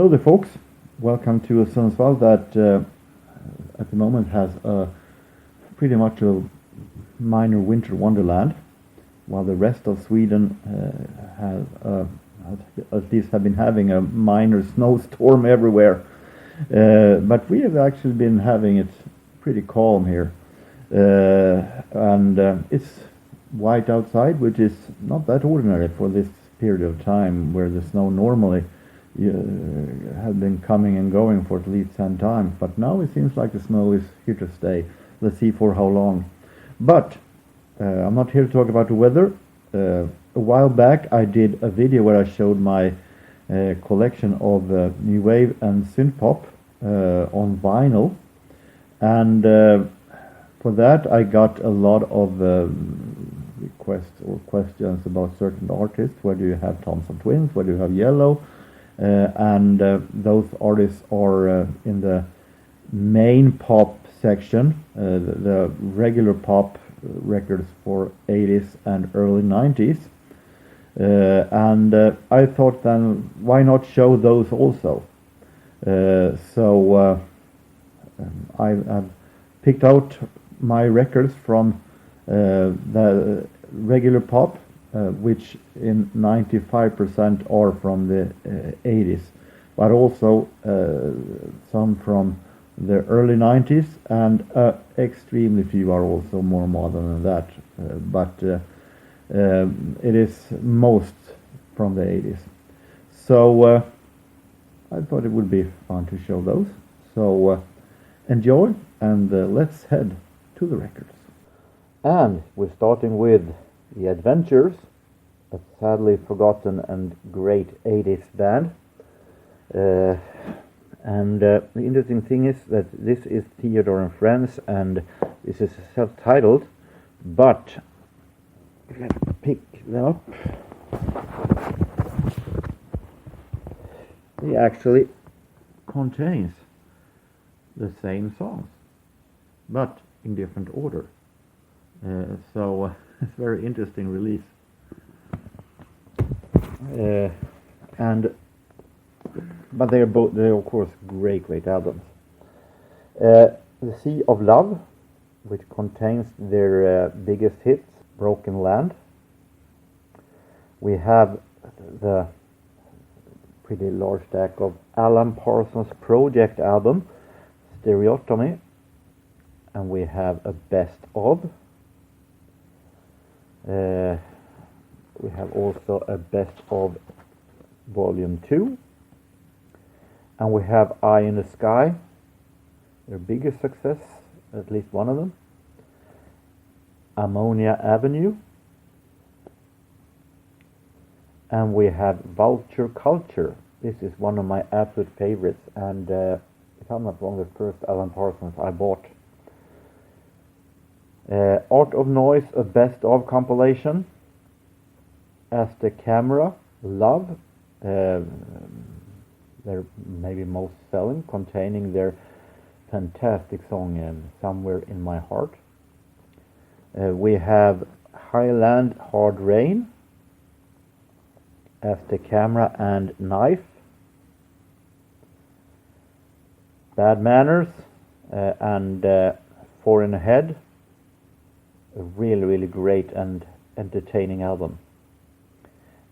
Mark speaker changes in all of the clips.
Speaker 1: Hello there, folks. Welcome to a Sundsvall that at the moment has pretty much a minor winter wonderland, while the rest of Sweden has at least have been having a minor snowstorm everywhere. But we have actually been having it pretty calm here, and it's white outside, which is not that ordinary for this period of time where the snow normally have been coming and going for at least 10 times, but now it seems like the snow is here to stay. Let's see for how long. But I'm not here to talk about the weather. A while back I did a video where I showed my collection of new wave and synth pop on vinyl, and for that I got a lot of requests or questions about certain artists. Where do you have Thompson Twins? Where do you have Yellow? And those artists are in the main pop section, the regular pop records for 80s and early 90s. And I thought then, why not show those also? So I've picked out my records from the regular pop, which in 95% are from the 80s, but also some from the early 90s, and extremely few are also more modern than that, but it is most from the 80s. So I thought it would be fun to show those. So enjoy, and let's head to the records. And we're starting with The Adventures, a sadly forgotten and great 80s band. And the interesting thing is that this is Theodore and Friends, and this is self-titled, but if I pick them up, it actually contains the same songs, but in different order. So it's a very interesting release. But they're of course great albums. The Sea of Love, which contains their biggest hits, Broken Land. We have the pretty large stack of Alan Parsons Project album, Stereotomy, and we have a best of. We have also a best of volume 2, and we have Eye in the Sky, their biggest success, at least one of them. Ammonia Avenue, and we have Vulture Culture. This is one of my absolute favorites, and if I'm not wrong, the first Alan Parsons I bought. Art of Noise, a best of compilation. As the Camera, Love, their maybe most selling, containing their fantastic song Somewhere in My Heart. We have Highland Hard Rain, As the Camera and Knife. Bad Manners and Four in a Head. A really great and entertaining album.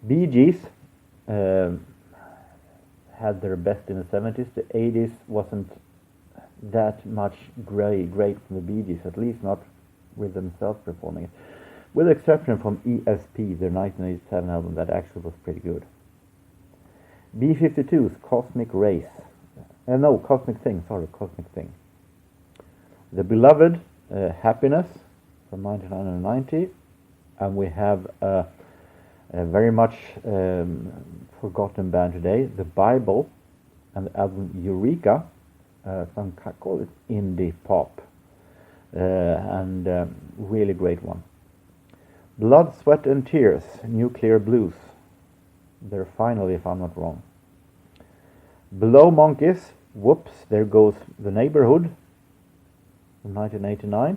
Speaker 1: Bee Gees had their best in the 70s. The 80s wasn't that much great from the Bee Gees, at least not with themselves performing it. With the exception from ESP, their 1987 album, that actually was pretty good. B-52's Cosmic Race. Cosmic Thing. The Beloved, Happiness, from 1990, and we have a very much forgotten band today, The Bible, and the album Eureka. Some call it indie pop, and really great one. Blood, Sweat and Tears, Nuclear Blues, their final, if I'm not wrong. Blow Monkeys, Whoops, There Goes the Neighborhood, from 1989.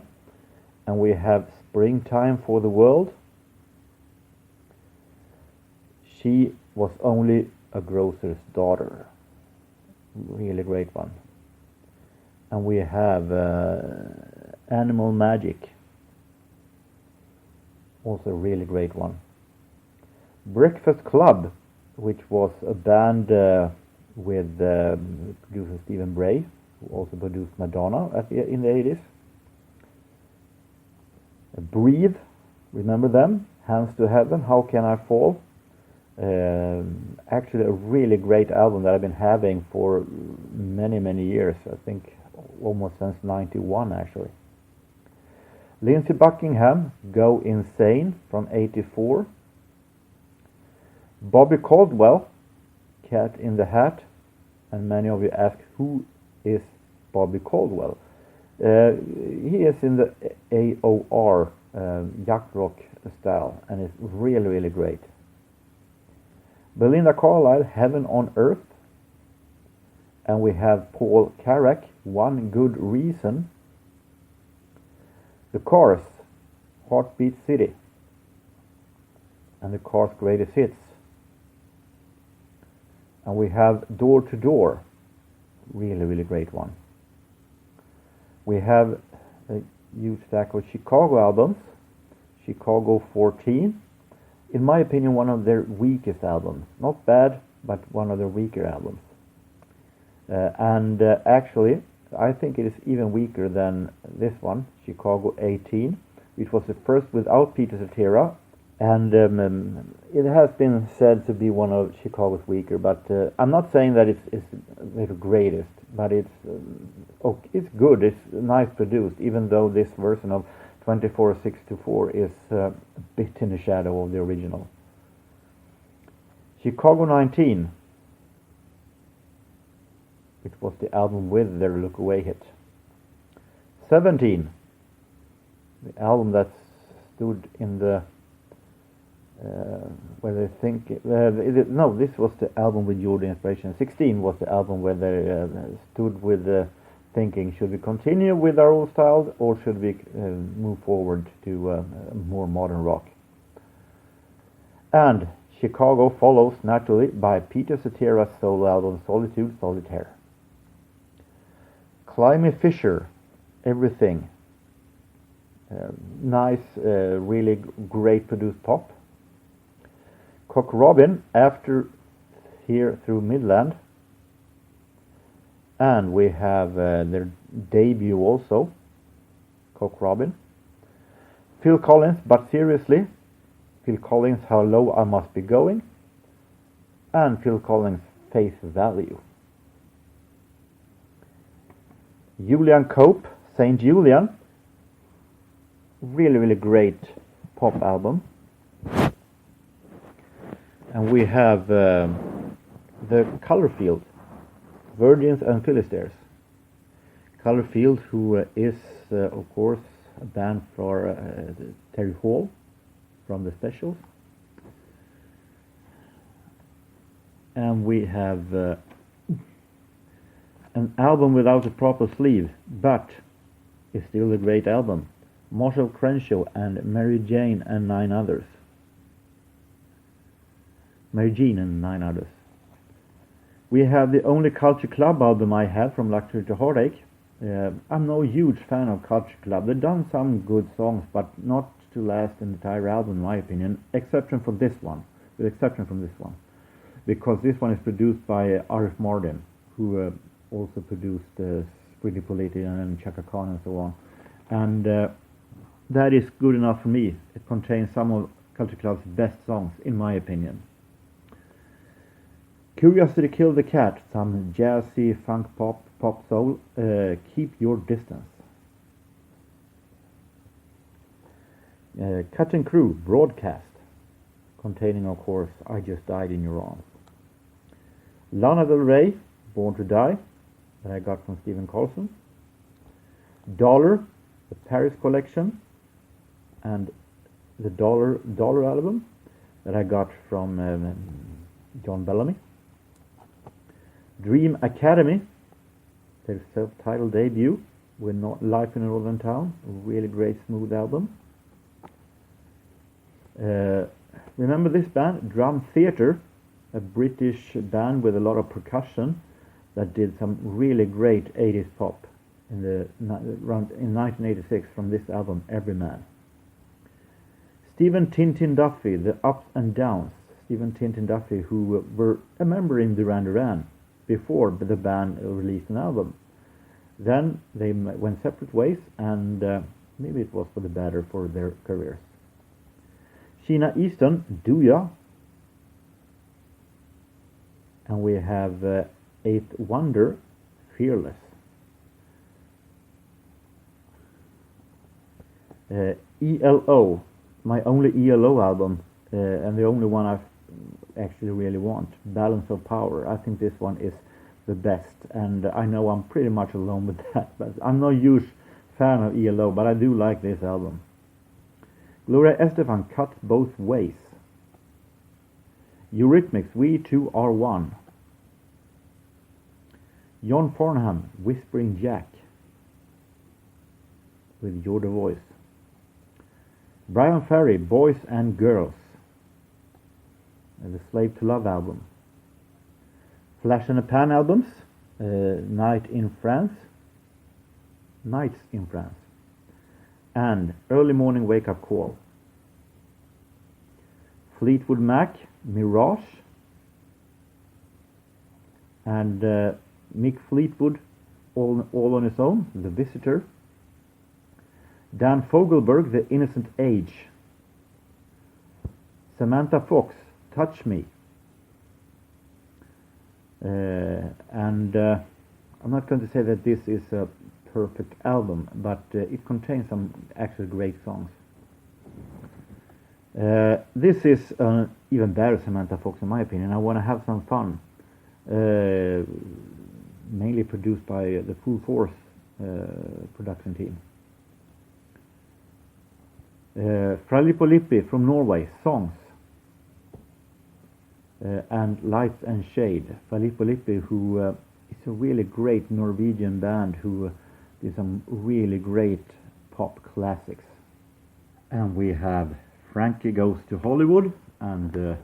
Speaker 1: And we have Springtime for the World. She Was Only a Grocer's Daughter. really great one. And we have Animal Magic, also a really great one. Breakfast Club, which was a band with producer Stephen Bray, who also produced Madonna in the 80s. Breathe, remember them? Hands to Heaven, How Can I Fall? Actually a really great album that I've been having for many years, I think almost since 91 actually. Lindsey Buckingham, Go Insane from 84. Bobby Caldwell, Cat in the Hat, and many of you ask who is Bobby Caldwell. He is in the AOR yacht rock style and is really great. Belinda Carlisle, Heaven on Earth, and we have Paul Carrack, One Good Reason. The Cars, Heartbeat City, and the Cars' Greatest Hits. And we have Door to Door, really great one. We have a huge stack of Chicago albums. Chicago 14, in my opinion one of their weakest albums. Not bad, but one of their weaker albums. Actually, I think it is even weaker than this one, Chicago 18, which was the first without Peter Cetera. And it has been said to be one of Chicago's weaker, but I'm not saying that it's the greatest, but it's good, it's nice produced, even though this version of 24/624 is a bit in the shadow of the original. Chicago 19, which was the album with their Look Away hit. 17, the album that stood in the where they think this was the album with Jordan Inspiration. 16 was the album where they stood with thinking, should we continue with our old style or should we move forward to more modern rock? And Chicago follows naturally by Peter Cetera's solo album Solitude Solitaire. Climby Fisher, Everything, nice, really great produced pop. Cock Robin, After Here Through Midland, and we have their debut also, Cock Robin. Phil Collins, But Seriously, Phil Collins, How Low I Must Be Going, and Phil Collins, Face Value. Julian Cope, Saint Julian, really great pop album. And we have the Colorfield, Virgins and Philistines. Colorfield, who is of course a band for Terry Hall from the Specials. And we have an album without a proper sleeve, but it's still a great album. Marshall Crenshaw and Mary Jean and 9 others. We have the only Culture Club album I have, From Luxury to Heartache. I'm no huge fan of Culture Club. They've done some good songs, but not to last an entire album in my opinion, with exception from this one. Because this one is produced by Arif Mardin, who also produced Squiddy Politti and Chaka Khan and so on. And that is good enough for me. It contains some of Culture Club's best songs, in my opinion. Curiosity Killed the Cat, some jazzy funk pop soul, Keep Your Distance. Cutting Crew, Broadcast, containing of course I Just Died in Your Arms. Lana Del Rey, Born to Die, that I got from Stephen Carlson. Dollar, the Paris Collection, and the Dollar album that I got from John Bellamy. Dream Academy, their self-titled debut with Life in a Northern Town, a really great smooth album. Remember this band, Drum Theatre, a British band with a lot of percussion, that did some really great 80s pop in 1986 from this album, Everyman. Stephen Tintin Duffy, The Ups and Downs. Stephen Tintin Duffy, who were a member in Duran Duran before the band released an album. Then they went separate ways, and maybe it was for the better for their careers. Sheena Easton, Do Ya? And we have Eighth Wonder, Fearless. ELO, my only ELO album, and the only one I actually really want, Balance of Power. I think this one is the best, and I know I'm pretty much alone with that, but I'm not a huge fan of ELO, but I do like this album. Gloria Estefan, Cut Both Ways. Eurythmics, We Two Are One. John Farnham, Whispering Jack, with You're the Voice. Brian Ferry, Boys and Girls, the Slave to Love album. Flash and the Pan albums, Nights in France, and Early Morning Wake Up Call. Fleetwood Mac, Mirage, and Mick Fleetwood, all on his own, The Visitor. Dan Fogelberg, The Innocent Age. Samantha Fox, Touch Me. And I'm not going to say that this is a perfect album, but it contains some actually great songs. This is an even better Samantha Fox in my opinion. I want to have some fun. Mainly produced by the Full Force production team. Fra Lippo Lippi from Norway, Songs. And Lights and Shade. Fra Lippo Lippi, who is a really great Norwegian band who did some really great pop classics. And we have Frankie Goes to Hollywood and the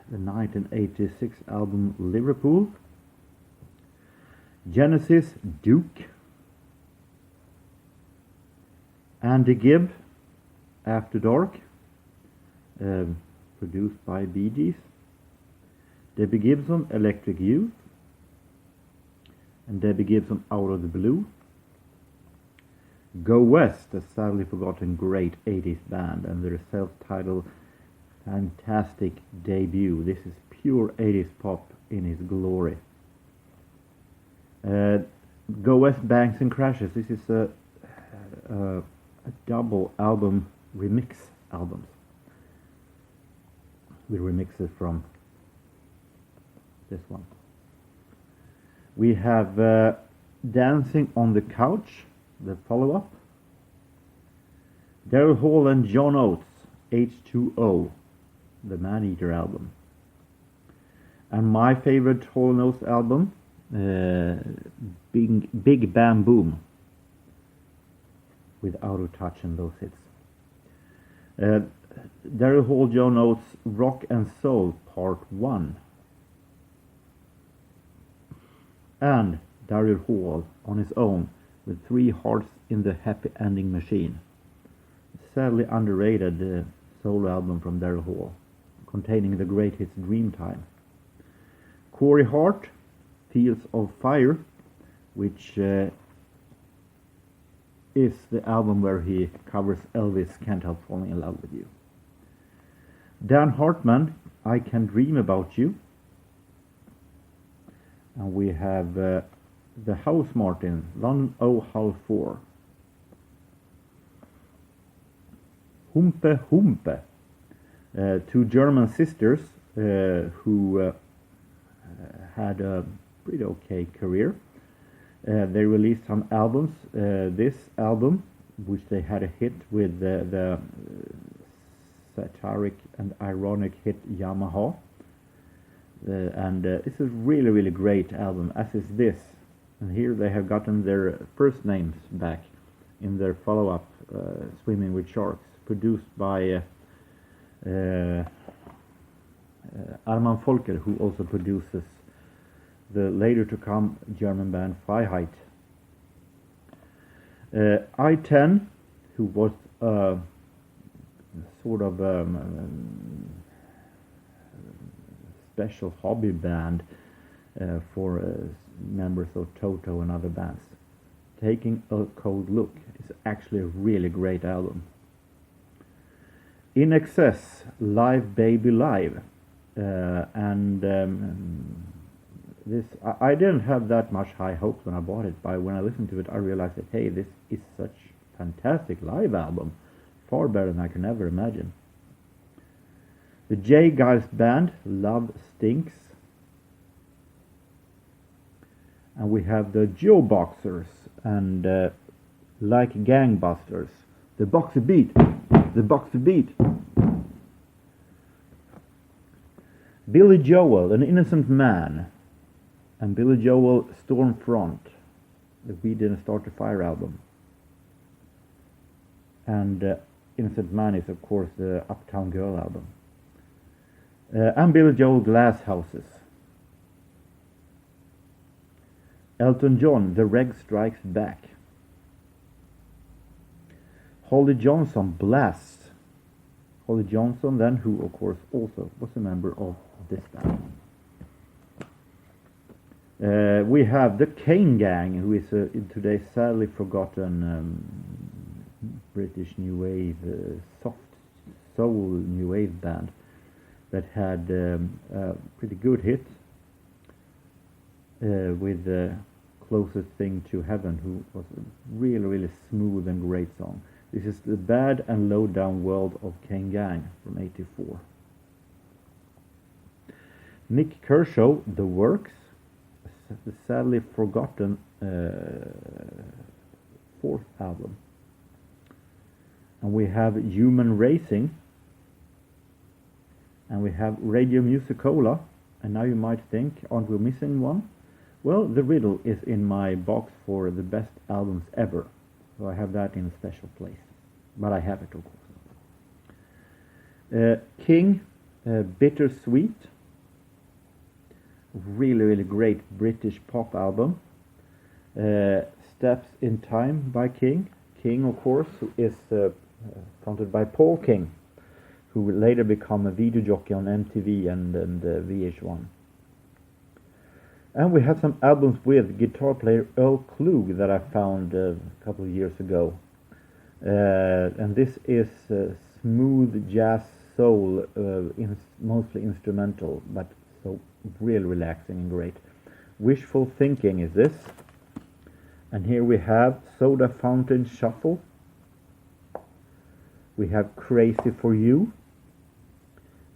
Speaker 1: 1986 album Liverpool. Genesis, Duke. Andy Gibb, After Dark, produced by Bee Gees. Debbie Gibson, Electric Youth, and Debbie Gibson, Out of the Blue. Go West, a sadly forgotten great 80s band, and their self-titled fantastic debut. This is pure 80s pop in its glory. Go West, Bangs and Crashes. This is a double album, remix albums, with remixes from this one. We have Dancing on the Couch, the follow-up. Daryl Hall and John Oates, H2O, the Man-Eater album. And my favorite Hall & Oates album, Big Bam Boom, with Out of Touch and those hits. Daryl Hall, John Oates, Rock and Soul, Part 1. And Daryl Hall on his own with 3 Hearts in the Happy Ending Machine. Sadly underrated solo album from Daryl Hall, containing the great hits Dreamtime. Corey Hart, Fields of Fire, which is the album where he covers Elvis' Can't Help Falling in Love with You. Dan Hartman, I Can Dream About You. And we have the House Martin, London O Hull 4. Humpe Humpe, 2 German sisters who had a pretty okay career. They released some albums. This album, which they had a hit with the satiric and ironic hit Yamaha. And it's a really, really great album, as is this. And here they have gotten their first names back in their follow-up, Swimming with Sharks, produced by Arman Volker, who also produces the later to come German band Freiheit. I-10, who was sort of special hobby band for members of Toto and other bands. Taking a Cold Look is actually a really great album. In Excess, Live Baby Live, and this I didn't have that much high hopes when I bought it, but when I listened to it I realized that hey, this is such a fantastic live album, far better than I could ever imagine. The J. Geils Band, Love Stinks. And we have the Joe Boxers and Like Gangbusters, the Boxer Beat, the Boxer Beat. Billy Joel, An Innocent Man, and Billy Joel, Stormfront, the We Didn't Start the Fire album. And Innocent Man is of course the Uptown Girl album. And Billy Joel, Glass Houses. Elton John, The Reg Strikes Back. Holly Johnson, Blast. Holly Johnson then, who of course also was a member of this band. We have the Kane Gang, who is today sadly forgotten British new wave, soft soul new wave band that had a pretty good hit with Closest Thing to Heaven, who was a really, really smooth and great song. This is The Bad and Low Down World of Kane Gang from '84. Nick Kershaw, The Works, the sadly forgotten fourth album. And we have Human Racing, and we have Radio Musicola. And now you might think, aren't we missing one? Well, The Riddle is in my box for the best albums ever, so I have that in a special place. But I have it, of course. King, Bittersweet, really, really great British pop album. Steps in Time by King. King, of course, who is fronted by Paul King, who will later become a video jockey on MTV and VH1. And we have some albums with guitar player Earl Klug that I found a couple of years ago. And this is smooth jazz soul, mostly instrumental, but so really relaxing and great. Wishful Thinking is this. And here we have Soda Fountain Shuffle. We have Crazy for You.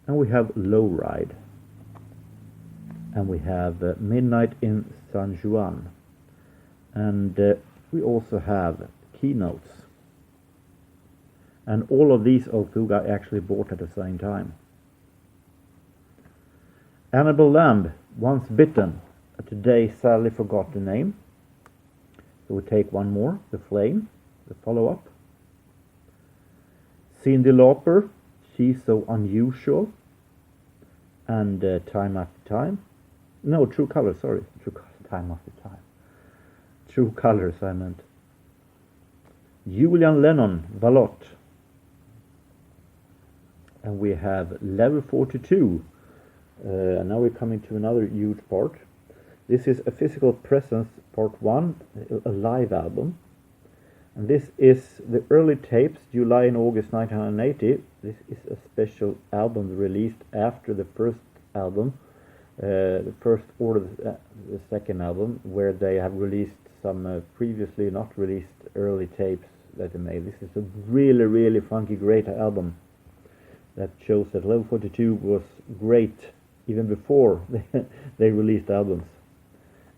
Speaker 1: And we have Low Ride. And we have Midnight in San Juan. And we also have Keynotes. And all of these Oak I actually bought at the same time. Annabelle Lamb, Once Bitten. Today sadly forgot the name. So we take one more, The Flame, the follow-up. Cyndi Lauper, She's So Unusual. And Time After Time. No, True Colors, sorry. Time After Time. True Colors, I meant. Julian Lennon, Valot. And we have Level 42. And now we're coming to another huge part. This is A Physical Presence Part 1, a live album. And this is the early tapes, July and August 1980. This is a special album released after the first album, the first or the second album, where they have released some previously not released early tapes that they made. This is a really, really funky, great album that shows that Level 42 was great even before they released albums.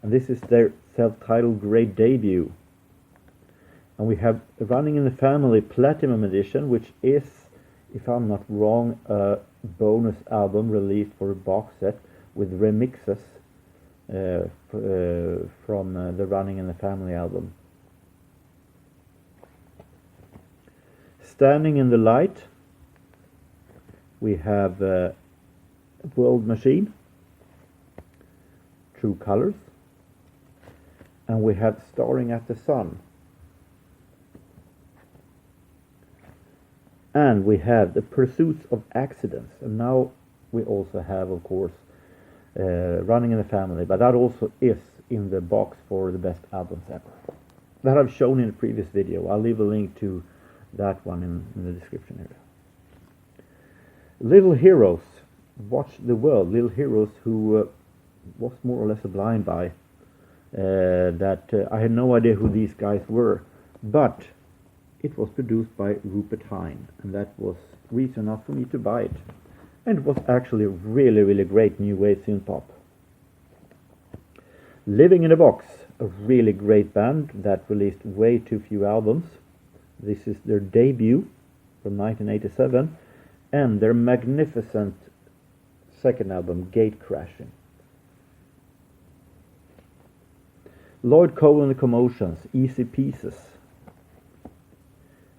Speaker 1: And this is their self-titled great debut. And we have Running in the Family Platinum Edition, which is, if I'm not wrong, a bonus album released for a box set with remixes from the Running in the Family album. Standing in the Light, we have World Machine, True Colors, and we have Staring at the Sun, and we have The Pursuits of Accidents, and now we also have, of course, Running in the Family, but that also is in the box for the best albums ever. That I've shown in a previous video. I'll leave a link to that one in the description area. Little Heroes, Watch the World. Little Heroes, who was more or less a blind buy. I had no idea who these guys were, but it was produced by Rupert Hine, and that was reason enough for me to buy it. And it was actually a really, really great new wave synth pop. Living in a Box, a really great band that released way too few albums. This is their debut from 1987, and their magnificent second album, Gate Crashing. Lloyd Cole and the Commotions, Easy Pieces,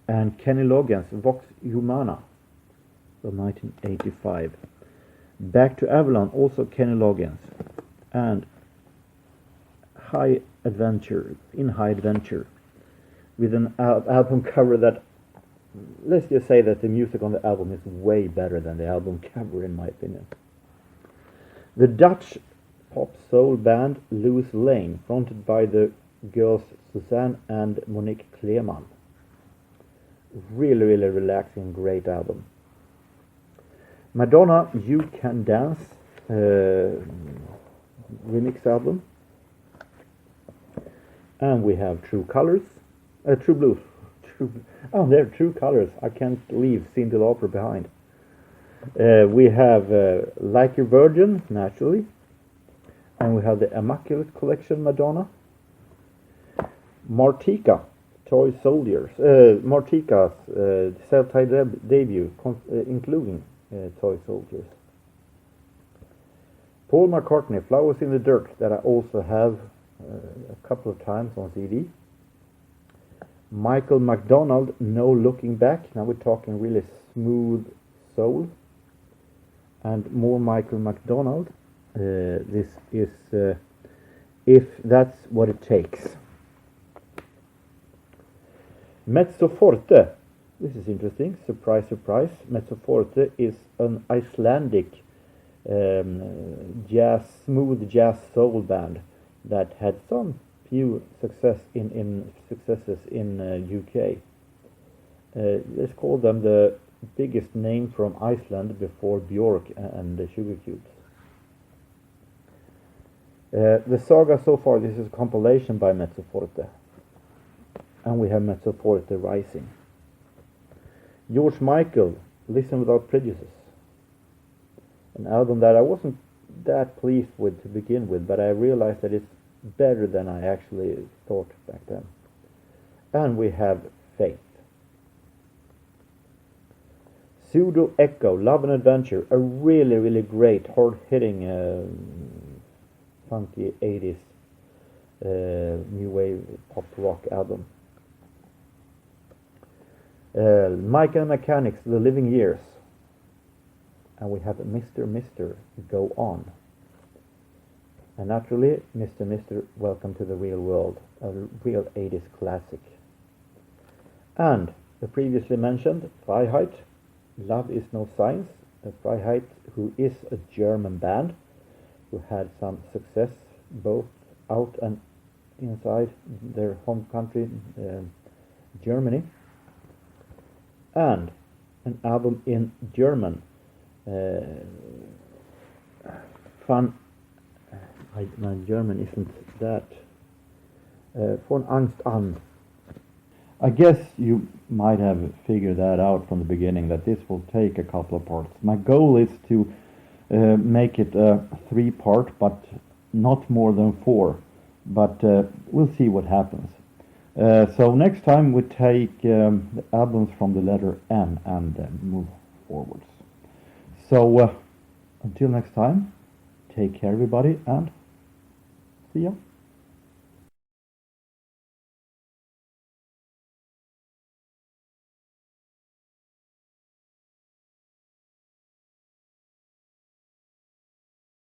Speaker 1: and Kenny Loggins, Vox Humana from 1985. Back to Avalon, also Kenny Loggins, and High Adventure, with an album cover that, let's just say that the music on the album is way better than the album cover, in my opinion. The Dutch pop soul band Loose Lane, fronted by the girls Suzanne and Monique Kleeman. Really, really relaxing, great album. Madonna, You Can Dance, remix album. And we have True Colors, True Blues. They're True Colors. I can't leave Cyndi Lauper behind. We have Like a Virgin, naturally. And we have the Immaculate Collection, Madonna. Martika, Toy Soldiers. Martika's self-titled debut, including Toy Soldiers. Paul McCartney, Flowers in the Dirt, that I also have a couple of times on CD. Michael McDonald, No Looking Back. Now we're talking really smooth soul. And more Michael McDonald. This is If That's What It Takes. Mezzo Forte. This is interesting. Surprise, surprise. Mezzo Forte is an Icelandic smooth jazz soul band that had some few successes in UK. Let's call them the biggest name from Iceland before Björk and the Sugar Cubes. The saga so far, this is a compilation by Mezzo Forte. And we have Mezzo Forte Rising. George Michael, Listen Without Prejudice. An album that I wasn't that pleased with to begin with, but I realized that it's better than I actually thought back then. And we have Faith. Pseudo Echo, Love and Adventure, a really, really great, hard-hitting, funky 80s new wave pop rock album. Mike and the Mechanics, The Living Years. And we have Mr. Go On. And naturally, Mr. Welcome to the Real World, a real 80s classic. And the previously mentioned Freiheit, Love Is No Science. Freiheit, who is a German band, who had some success both out and inside their home country, Germany. And an album in German, my German isn't that, Von Angst an. I guess you might have figured that out from the beginning, that this will take a couple of parts. My goal is to make it a 3-part, but not more than 4. But we'll see what happens. So next time we take the albums from the letter N and move forwards. So until next time, take care everybody, and see ya.